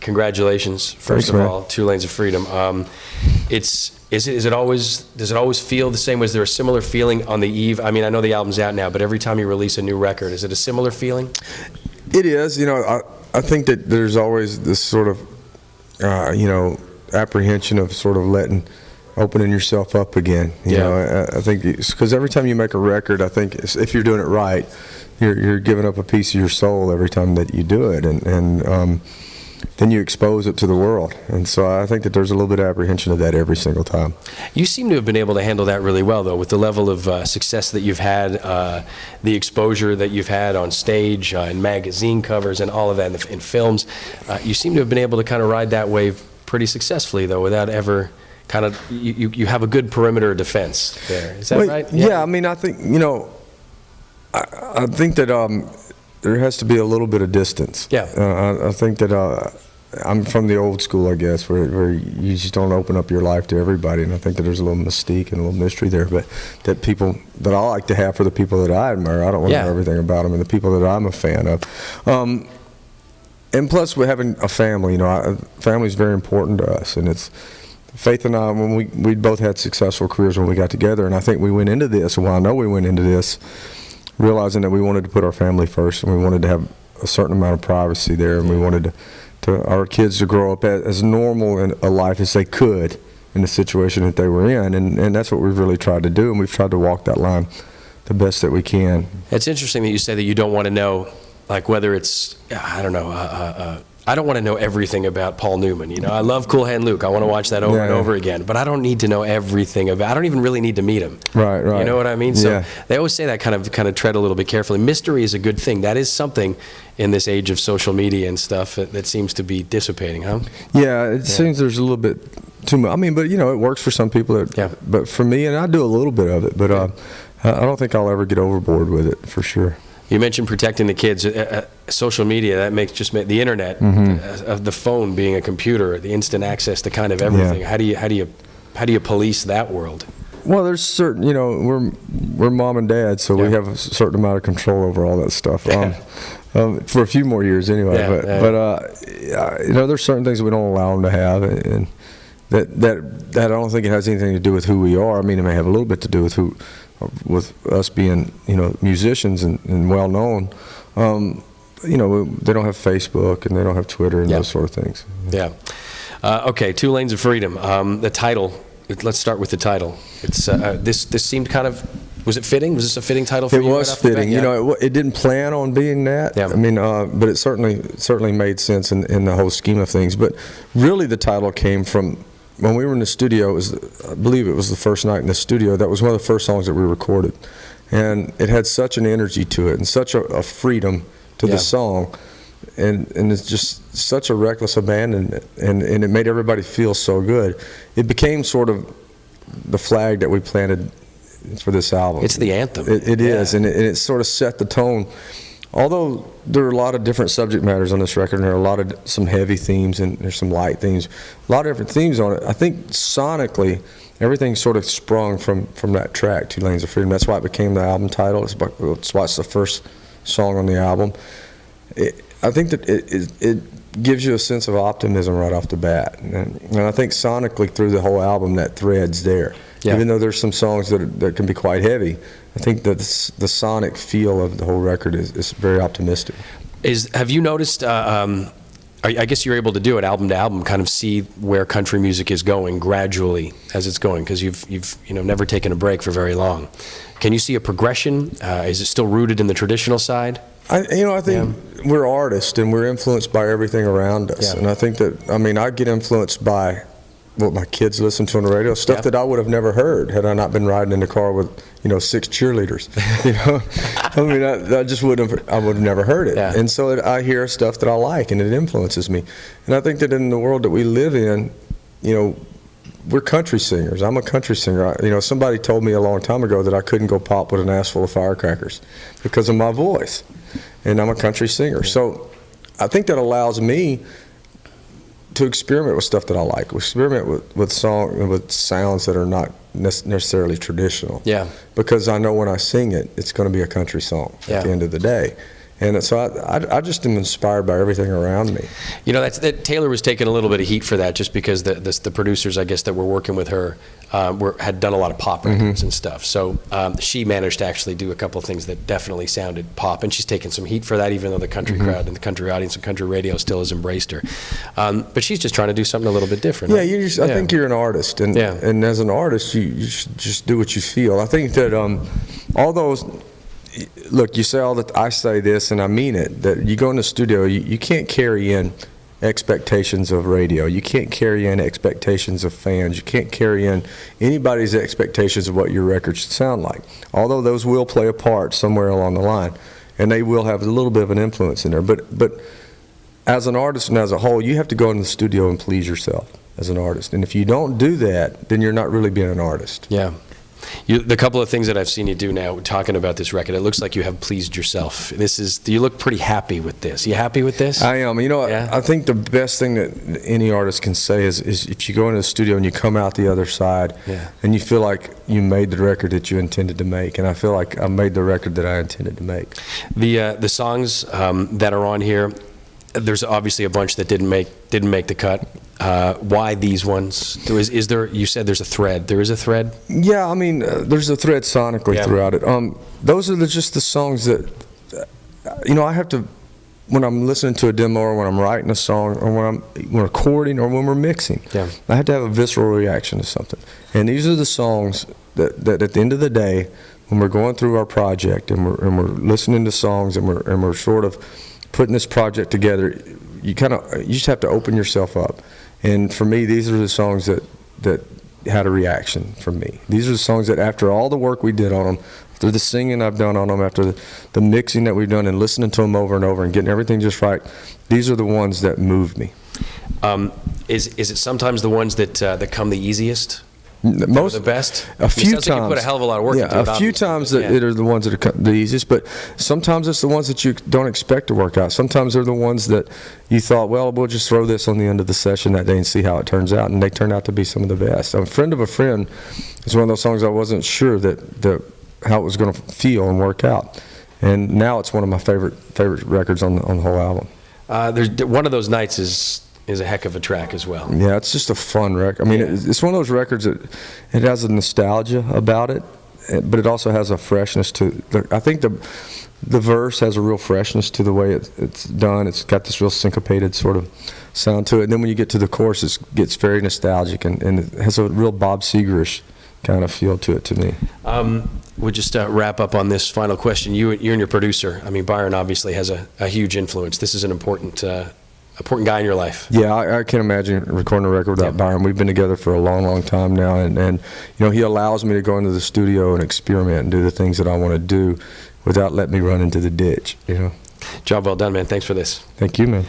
congratulations, first Thanks, of man. all, 2 Lanes of Freedom. Does it always feel the same? Was there a similar feeling on the eve? I mean, I know the album's out now, but every time you release a new record, is it a similar feeling? It is. You know, I think that there's always this sort of, apprehension of sort of opening yourself up again. You know, I think because every time you make a record, I think if you're doing it right, you're giving up a piece of your soul every time that you do it, and then you expose it to the world. And so I think that there's a little bit of apprehension of that every single time. You seem to have been able to handle that really well, though, with the level of success that you've had, the exposure that you've had on stage, in magazine covers, and all of that in films. You seem to have been able to kind of ride that wave pretty successfly, though, without ever kind of, you have a good perimeter defense there. Is that right? Yeah, I mean, I think, I think that there has to be a little bit of distance. Yeah. I think that I'm from the old school, I guess, where you just don't open up your life to everybody, and I think that there's a little mystique and a little mystery there, but that I like to have for the people that I admire. I don't want to know everything about them, and the people that I'm a fan of. And plus, we're having a family. Family is very important to us, and it's Faith and I, when we both had successful careers when we got together, and I think we went into this, well, I know we went into this realizing that we wanted to put our family first, and we wanted to have a certain amount of privacy there, and we wanted to our kids to grow up as normal in a life as they could in the situation that they were in, and that's what we've really tried to do, and we've tried to walk that line the best that we can. It's interesting that you say that you don't want to know, like, whether it's, I don't know, I don't want to know everything about Paul Newman. I love Cool Hand Luke. I want to watch that over and over again. But I don't need to know everything about. I don't even really need to meet him. Right. You know what I mean? So they always say that kind of tread a little bit carefully. Mystery is a good thing. That is something in this age of social media and stuff that seems to be dissipating, huh? Yeah, it seems there's a little bit too much. I mean, but it works for some people. But for me, and I do a little bit of it, but I don't think I'll ever get overboard with it for sure. You mentioned protecting the kids. Social media, that makes the internet, the phone being a computer, the instant access to kind of everything. How do you police that world? Well, there's certain, we're mom and dad, so we have a certain amount of control over all that stuff. For a few more years anyway. But there's certain things that we don't allow them to have, and that I don't think it has anything to do with who we are. I mean, it may have a little bit to do with us being, musicians and well known. They don't have Facebook and they don't have Twitter and those sort of things. Yeah. Okay, 2 Lanes of Freedom. The title. Let's start with the title. It's this seemed kind of. Was it fitting? Was this a fitting title for you? It was fitting. It didn't plan on being that. Yeah. I mean, but it certainly made sense in the whole scheme of things. But really, the title came from. When we were in the studio, I believe it was the first night in the studio, that was one of the first songs that we recorded. And it had such an energy to it and such a freedom to the song. And it's just such a reckless abandonment. And it made everybody feel so good. It became sort of the flag that we planted for this album. It's the anthem. It is, and it sort of set the tone. Although there are a lot of different subject matters on this record, and there are some heavy themes and there's some light themes, a lot of different themes on it. I think sonically, everything sort of sprung from that track, 2 Lanes of Freedom. That's why it became the album title. It's why it's the first song on the album. I think that it gives you a sense of optimism right off the bat, and I think sonically through the whole album that thread's there. Yeah. Even though there's some songs that can be quite heavy, I think that the sonic feel of the whole record is very optimistic. Have you noticed, I guess you're able to do it album to album, kind of see where country music is going gradually as it's going, because you've never taken a break for very long. Can you see a progression? Is it still rooted in the traditional side? I think we're artists and we're influenced by everything around us. And I think that, I get influenced by what my kids listen to on the radio, stuff that I would have never heard had I not been riding in the car with 6 cheerleaders. I just would have never heard it. And so I hear stuff that I like and it influences me. And I think that in the world that we live in, we're country singers. I'm a country singer. Somebody told me a long time ago that I couldn't go pop with an ass full of firecrackers because of my voice, and I'm a country singer. So I think that allows me to experiment with stuff that I like. Experiment with sounds that are not necessarily traditional. Yeah. Because I know when I sing it, it's going to be a country song at the end of the day. And so I just am inspired by everything around me. You know, that Taylor was taking a little bit of heat for that, just because the producers, I guess, that were working with her had done a lot of pop records and stuff. So she managed to actually do a couple of things that definitely sounded pop, and she's taken some heat for that, even though the country crowd and the country audience and country radio still has embraced her. But she's just trying to do something a little bit different. Yeah, right? I think you're an artist, and as an artist, you should just do what you feel. I think that all those. Look, you say all that. I say this, and I mean it. That you go in the studio, you can't carry in expectations of radio. You can't carry in expectations of fans. You can't carry in anybody's expectations of what your record should sound like. Although those will play a part somewhere along the line, and they will have a little bit of an influence in there. But as an artist and as a whole, you have to go in the studio and please yourself as an artist. And if you don't do that, then you're not really being an artist. Yeah. The couple of things that I've seen you do now, talking about this record, it looks like you have pleased yourself. You look pretty happy with this. You happy with this? I am. You know, Yeah. I think the best thing that any artist can say is if you go into the studio and you come out the other side and you feel like you made the record that you intended to make. And I feel like I made the record that I intended to make. The songs that are on here, there's obviously a bunch that didn't make the cut. Why these ones? Is there? You said there's a thread. There is a thread. Yeah, I mean, there's a thread sonically throughout it. Those are just the songs that, I have to, when I'm listening to a demo or when I'm writing a song or when I'm recording or when we're mixing, I have to have a visceral reaction to something. And these are the songs that at the end of the day, when we're going through our project and we're listening to songs and we're sort of putting this project together, you just have to open yourself up. And for me, these are the songs that had a reaction from me. These are the songs that after all the work we did on them, after the singing I've done on them, after the mixing that we've done and listening to them over and over and getting everything just right, these are the ones that moved me. Is it sometimes the ones that come the easiest? Most the best. A few times. Like you put a hell of a lot of work into it. A few times that it are the ones that are the easiest, but sometimes it's the ones that you don't expect to work out. Sometimes they're the ones that you thought, well, we'll just throw this on the end of the session that day and see how it turns out, and they turn out to be some of the best. A Friend of a Friend is one of those songs I wasn't sure that how it was going to feel and work out, and now it's one of my favorite records on the whole album. There's One of Those Nights is a heck of a track as well. Yeah, it's just a fun record. I mean, it's one of those records that it has a nostalgia about it, but it also has a freshness to I think the verse has a real freshness to the way it's done. It's got this real syncopated sort of sound to it. And then when you get to the chorus, it gets very nostalgic and it has a real Bob Seger-ish kind of feel to it to me. We'll just wrap up on this final question. You and your producer, I mean, Byron obviously has a huge influence. This is an important guy in your life. Yeah, I can't imagine recording a record without Byron. We've been together for a long, long time now, and he allows me to go into the studio and experiment and do the things that I want to do without letting me run into the ditch. Job well done, man. Thanks for this. Thank you, man.